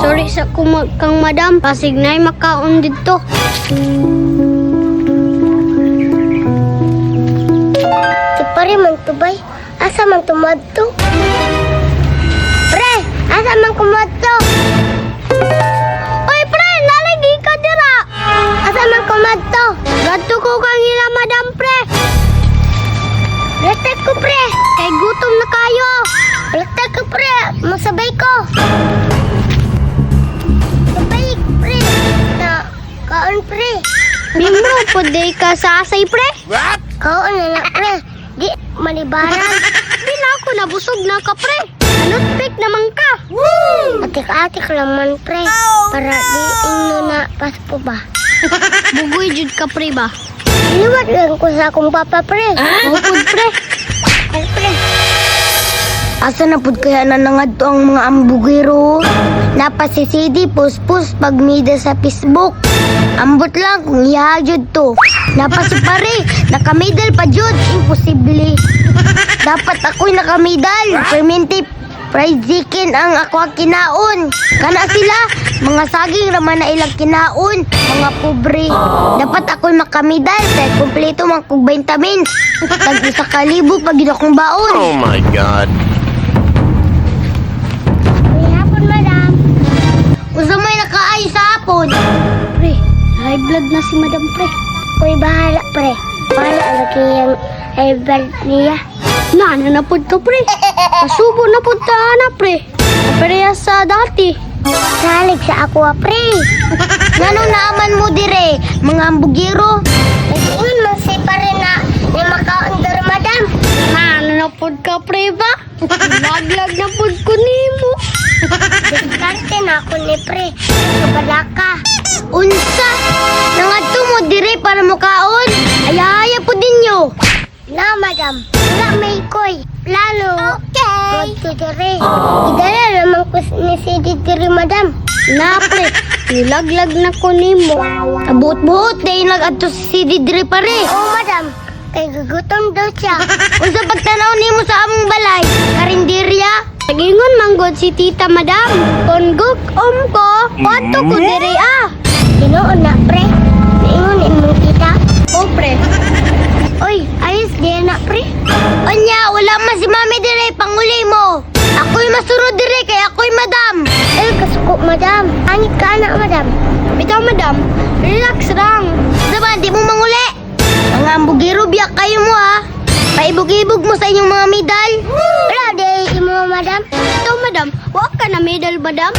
Sorry sa kang madam. Pasig na'y makaon dito. Si pare man tubay. Asa man tumadto? Pre, asa man kumadto? Oy, pre! Nalagi ka dira! Asa man kumadto? Gadto ko kang ila madam, pre! Latek ko pre. Kay gutom na kayo! Latek ko pre. Masabay ko. Sabay pre. Na kaon pre. Mimro, puday ka sa asay, pre! Kaon na pre. Di malibaran. Bila ako nabusog na ka, pre! Anot naman ka! Atik-atik laman pre. Para di inyo na paspo ba? Bugoy jud ka, pre ba? Inuwat lang ko sa akong papa pre. Mupod, pre! Ay pre. Asa na pud kaya na nangadto ang mga ambugero? Napasisidi puspus pag mida sa Facebook. Ambot lang kung ihajud to. Napasipare, nakamedal pa jud, imposible. Dapat ako'y nakamedal. Fermented fried chicken ang ako kinaon. Kana sila, mga saging raman na ilang kinaon, mga pobre. Dapat ako'y makamedal kay kumpleto man kog vitamins. Tag 1,000 pag gid akong baon. Oh my God. May hapon madam. Usa may nakaayo sa hapon. Pre, high blood na si madam, pre. Uy bahala pre. Bahala lagi yung high blood niya. Nana na pud ka, pre. Pasubo na pud ta na, pre. Pareha sa dati. Salig sa ako pre. Nganong naaman mo dire, mga ambugiro? Nag-ingon man si pare na makaon dar madam. Nana na pud ka, pre ba? Laglag na pud ko nimo. Diskarte na ako ni pre. Kabalaka. Unsa? Nangadto mo dire para mukaon? Ayaya po dinyo. Na madam. Wala may koy. Plano. Okay. Magtuturi. Idala naman ko ni si Didiri madam. Na, pre. Nilaglag na ko nimo. Abot-buot dahil nag-adto si dire pare. Oo madam. Kay gugutom daw siya. Unsa pagtanaw nimo sa among balay? Karinderya? Nagingon manggod si tita, madam. Kon gukom ko, pato ko dire ah. Ginoon na pre. Naingon imong kita. O, pre. Oy, ayos di na pre. Anya, wala man si mami dire panguli mo. Ako'y masunod dire kay ako'y madam. Kasuko madam. Angit ka na madam. Bitaw, madam. Relax lang. Diba, di mo manguli? Mga ambugiro, biyak kayo mo ha. Paibog-ibog mo sa inyong mga medal. Wala di imo madam. Ito, madam. Huwag ka na medal, madam.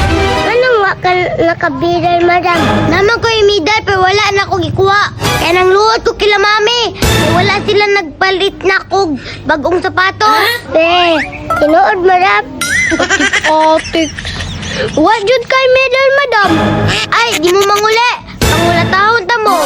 Anong wakal nakabidal madam? Naman ko yung medal pero wala na ako gikuha. Kaya nang luot ko kila mami. Kaya wala sila nagpalit na kog bagong sapatos. Tinood madam. Otik. What jud kay medal, madam? Ay, di mo manguli. Pangulatahon ta mo.